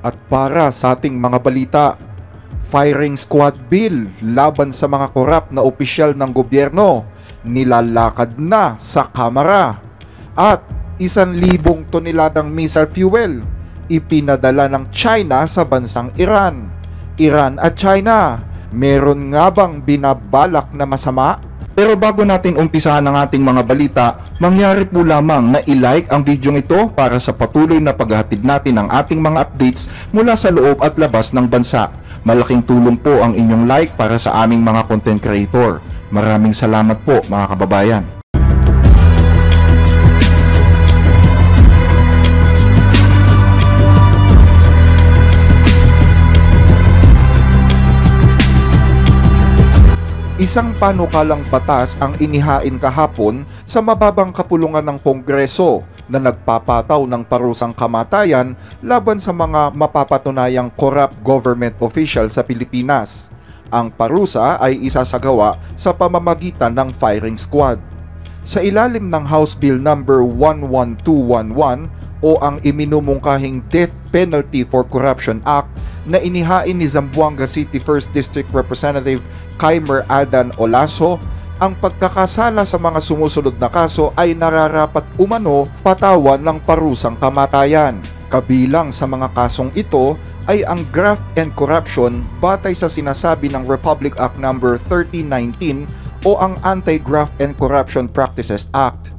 At para sa ating mga balita, firing squad bill laban sa mga korap na opisyal ng gobyerno nilalakad na sa Kamara. At 1,000 toneladang missile fuel ipinadala ng China sa bansang Iran. Iran at China, meron nga bang binabalak na masama? Pero bago natin umpisahan ang ating mga balita, mangyari po lamang na i-like ang video ito para sa patuloy na paghahatid natin ng ating mga updates mula sa loob at labas ng bansa. Malaking tulong po ang inyong like para sa aming mga content creator. Maraming salamat po mga kababayan. Isang panukalang batas ang inihain kahapon sa mababang kapulungan ng Kongreso na nagpapataw ng parusang kamatayan laban sa mga mapapatunayang corrupt government official sa Pilipinas. Ang parusa ay isasagawa sa pamamagitan ng firing squad. Sa ilalim ng House Bill number 11211 o ang iminumungkahing Death Penalty for Corruption Act na inihain ni Zamboanga City 1st District Representative Kaimer Adan Olaso, ang pagkakasala sa mga sumusunod na kaso ay nararapat umano patawan ng parusang kamatayan. Kabilang sa mga kasong ito ay ang graft and corruption batay sa sinasabi ng Republic Act number 1319 o ang Anti-Graft and Corruption Practices Act.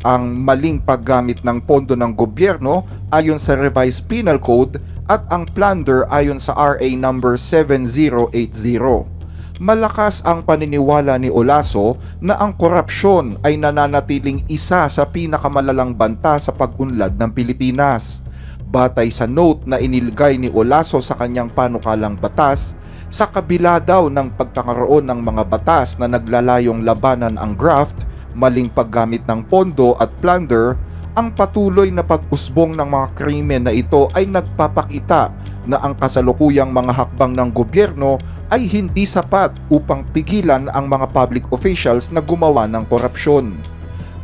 Ang maling paggamit ng pondo ng gobyerno ayon sa Revised Penal Code at ang plunder ayon sa RA number 7080. Malakas ang paniniwala ni Olaso na ang korupsyon ay nananatiling isa sa pinakamalalang banta sa pag-unlad ng Pilipinas. Batay sa note na inilagay ni Olaso sa kanyang panukalang batas, sa kabila daw ng pagkakaroon ng mga batas na naglalayong labanan ang graft, maling paggamit ng pondo at plunder, ang patuloy na pag-usbong ng mga krimen na ito ay nagpapakita na ang kasalukuyang mga hakbang ng gobyerno ay hindi sapat upang pigilan ang mga public officials na gumawa ng korupsyon.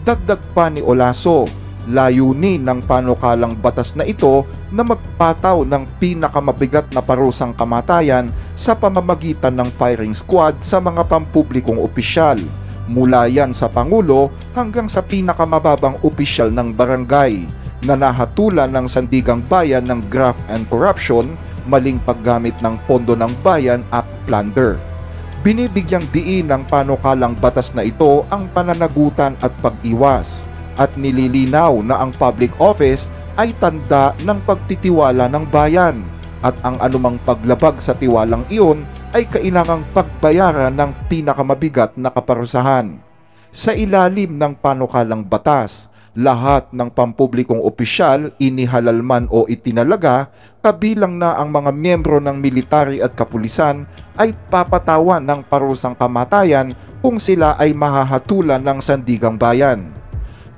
Dagdag pa ni Olaso, layunin ng panukalang batas na ito na magpataw ng pinakamabigat na parusang kamatayan sa pamamagitan ng firing squad sa mga pampublikong opisyal, mula yan sa Pangulo hanggang sa pinakamababang opisyal ng barangay, na nahatulan ng sandigang bayan ng graft and corruption, maling paggamit ng pondo ng bayan at plunder. Binibigyang diin ng panukalang batas na ito ang pananagutan at pag-iwas, at nililinaw na ang public office ay tanda ng pagtitiwala ng bayan, at ang anumang paglabag sa tiwalang iyon ay kailangang pagbayaran ng pinakamabigat na kaparusahan. Sa ilalim ng panukalang batas, lahat ng pampublikong opisyal, inihalal man o itinalaga, kabilang na ang mga miyembro ng military at kapulisan, ay papatawan ng parusang kamatayan kung sila ay mahahatulan ng sandigang bayan.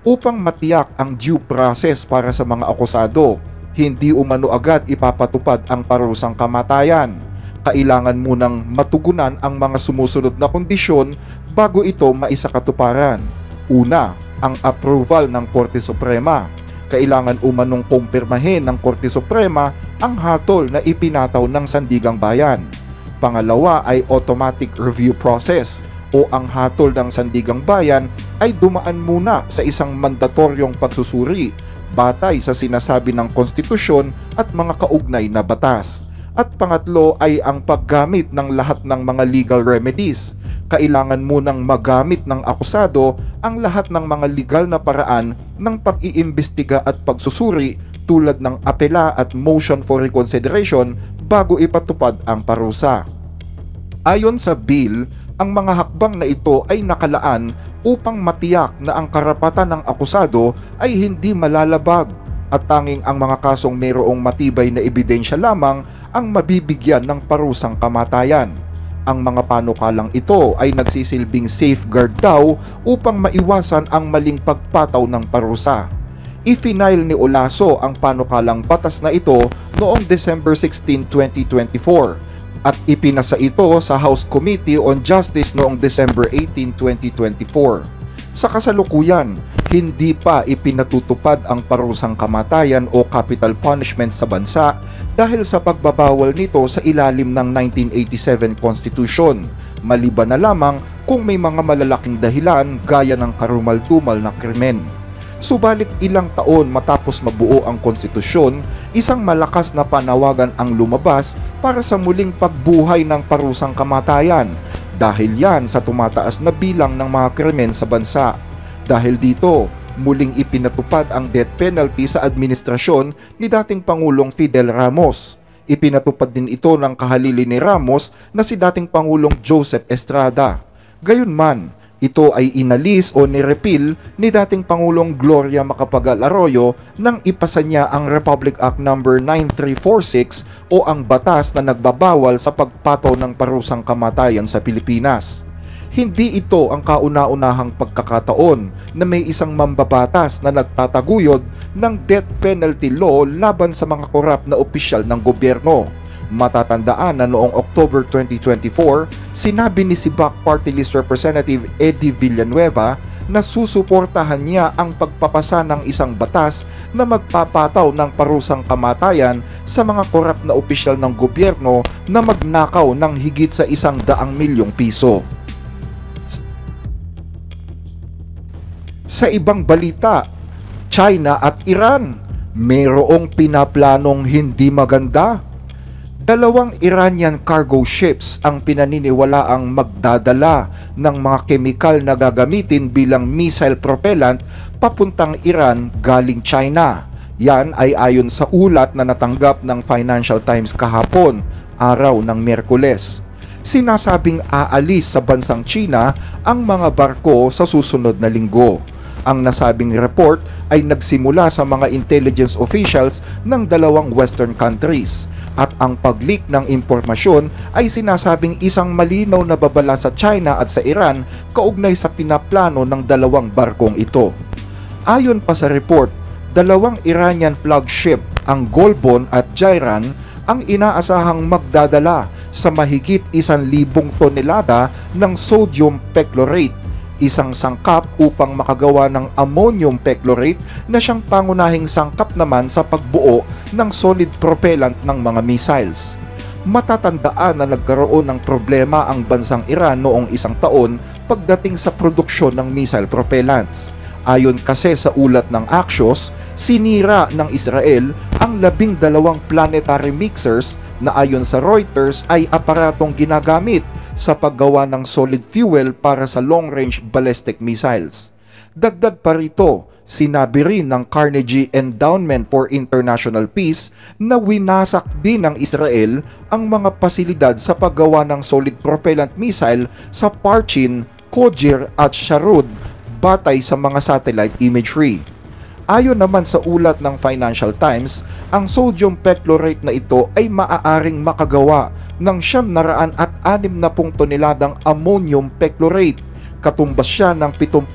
Upang matiyak ang due process para sa mga akusado, hindi umano agad ipapatupad ang parusang kamatayan. Kailangan munang matugunan ang mga sumusunod na kondisyon bago ito maisakatuparan. Una, ang approval ng Korte Suprema. Kailangan umanong kumpirmahin ng Korte Suprema ang hatol na ipinataw ng sandigang bayan. Pangalawa ay automatic review process o ang hatol ng sandigang bayan ay dumaan muna sa isang mandatoryong pagsusuri batay sa sinasabi ng konstitusyon at mga kaugnay na batas. At pangatlo ay ang paggamit ng lahat ng mga legal remedies. Kailangan munang magamit ng akusado ang lahat ng mga legal na paraan ng pag-iimbestiga at pagsusuri tulad ng apela at motion for reconsideration bago ipatupad ang parusa. Ayon sa bill, ang mga hakbang na ito ay nakalaan upang matiyak na ang karapatan ng akusado ay hindi malalabag at tanging ang mga kasong mayroong matibay na ebidensya lamang ang mabibigyan ng parusang kamatayan. Ang mga panukalang ito ay nagsisilbing safeguard daw upang maiwasan ang maling pagpataw ng parusa. Ifinail ni Olaso ang panukalang batas na ito noong December 16, 2024 at ipinasa ito sa House Committee on Justice noong December 18, 2024. Sa kasalukuyan, hindi pa ipinatutupad ang parusang kamatayan o capital punishment sa bansa dahil sa pagbabawal nito sa ilalim ng 1987 Constitution, maliban na lamang kung may mga malalaking dahilan gaya ng karumal-dumal na krimen. Subalit ilang taon matapos mabuo ang konstitusyon, isang malakas na panawagan ang lumabas para sa muling pagbuhay ng parusang kamatayan dahil yan sa tumataas na bilang ng mga krimen sa bansa. Dahil dito, muling ipinatupad ang death penalty sa administrasyon ni dating Pangulong Fidel Ramos. Ipinatupad din ito ng kahalili ni Ramos na si dating Pangulong Joseph Estrada. Gayunman, ito ay inalis o nirepeal ni dating Pangulong Gloria Macapagal-Arroyo nang ipasa niya ang Republic Act No. 9346 o ang batas na nagbabawal sa pagpataw ng parusang kamatayan sa Pilipinas. Hindi ito ang kauna-unahang pagkakataon na may isang mambabatas na nagtataguyod ng death penalty law laban sa mga korap na opisyal ng gobyerno. Matatandaan na noong October 2024, sinabi ni SIBAC Party List Representative Eddie Villanueva na susuportahan niya ang pagpapasa ng isang batas na magpapataw ng parusang kamatayan sa mga korap na opisyal ng gobyerno na magnakaw ng higit sa 100 milyong piso. Sa ibang balita, China at Iran, mayroong pinaplanong hindi maganda. Dalawang Iranian cargo ships ang pinaniniwalaang magdadala ng mga kemikal na gagamitin bilang missile propellant papuntang Iran galing China. Yan ay ayon sa ulat na natanggap ng Financial Times kahapon, araw ng Miyerkules. Sinasabing aalis sa bansang China ang mga barko sa susunod na linggo. Ang nasabing report ay nagsimula sa mga intelligence officials ng dalawang Western countries. At ang pag-leak ng impormasyon ay sinasabing isang malinaw na babala sa China at sa Iran kaugnay sa pinaplano ng dalawang barkong ito. Ayon pa sa report, dalawang Iranian flagship, ang Golbon at Jairan, ang inaasahang magdadala sa mahigit 1,000 tonelada ng sodium perchlorate, isang sangkap upang makagawa ng ammonium perchlorate na siyang pangunahing sangkap naman sa pagbuo ng solid propellant ng mga missiles. Matatandaan na nagkaroon ng problema ang bansang Iran noong isang taon pagdating sa produksyon ng missile propellants. Ayon kasi sa ulat ng Axios, sinira ng Israel ang 12 planetary mixers na ayon sa Reuters ay aparatong ginagamit sa paggawa ng solid fuel para sa long-range ballistic missiles. Dagdag pa rito, sinabi rin ng Carnegie Endowment for International Peace na winasak din ng Israel ang mga pasilidad sa paggawa ng solid propellant missile sa Parchin, Kojir at Sharud batay sa mga satellite imagery. Ayon naman sa ulat ng Financial Times, ang sodium perchlorate na ito ay maaaring makagawa ng 960 toneladang ammonium perchlorate, katumbas siya ng 70%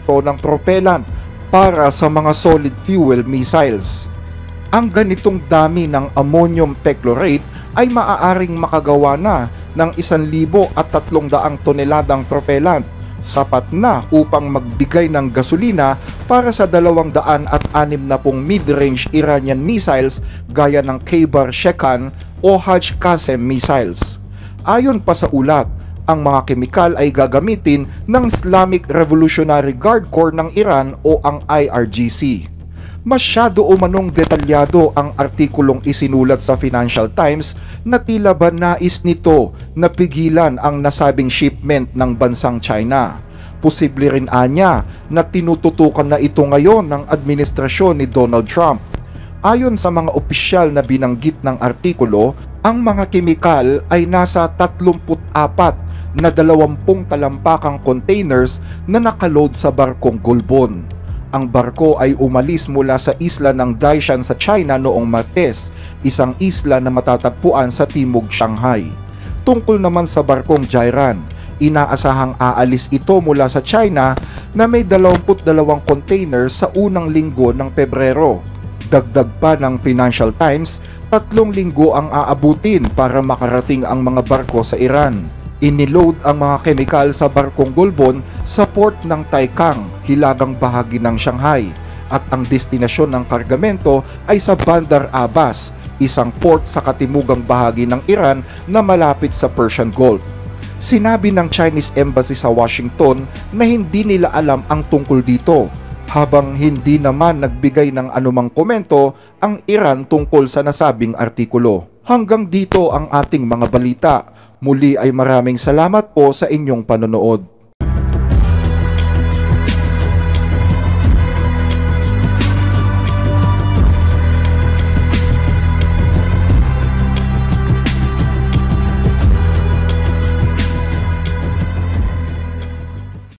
ng propellant para sa mga solid fuel missiles. Ang ganitong dami ng ammonium perchlorate ay maaaring makagawa na ng 1,300 toneladang propellant, sapat na upang magbigay ng gasolina para sa 260 mid-range Iranian missiles gaya ng Khaybar-Shekan o Hajj Qasem missiles. Ayon pa sa ulat, ang mga kemikal ay gagamitin ng Islamic Revolutionary Guard Corps ng Iran o ang IRGC. Masyado umanong detalyado ang artikulong isinulat sa Financial Times na tila ba nais nito na pigilan ang nasabing shipment ng bansang China. Posible rin anya na tinututukan na ito ngayon ng administrasyon ni Donald Trump. Ayon sa mga opisyal na binanggit ng artikulo, ang mga kemikal ay nasa 34 na 20 talampakang containers na nakaload sa barkong Golbon. Ang barko ay umalis mula sa isla ng Daishan sa China noong Martes, isang isla na matatagpuan sa timog Shanghai. Tungkol naman sa barkong Jairan, inaasahang aalis ito mula sa China na may 22 containers sa unang linggo ng Pebrero. Dagdag pa ng Financial Times, 3 linggo ang aabutin para makarating ang mga barko sa Iran. Iniload ang mga kemikal sa barkong Gulbon sa port ng Taikang, hilagang bahagi ng Shanghai, at ang destinasyon ng kargamento ay sa Bandar Abbas, isang port sa katimugang bahagi ng Iran na malapit sa Persian Gulf. Sinabi ng Chinese Embassy sa Washington na hindi nila alam ang tungkol dito, habang hindi naman nagbigay ng anumang komento ang Iran tungkol sa nasabing artikulo. Hanggang dito ang ating mga balita. Muli ay maraming salamat po sa inyong panonood.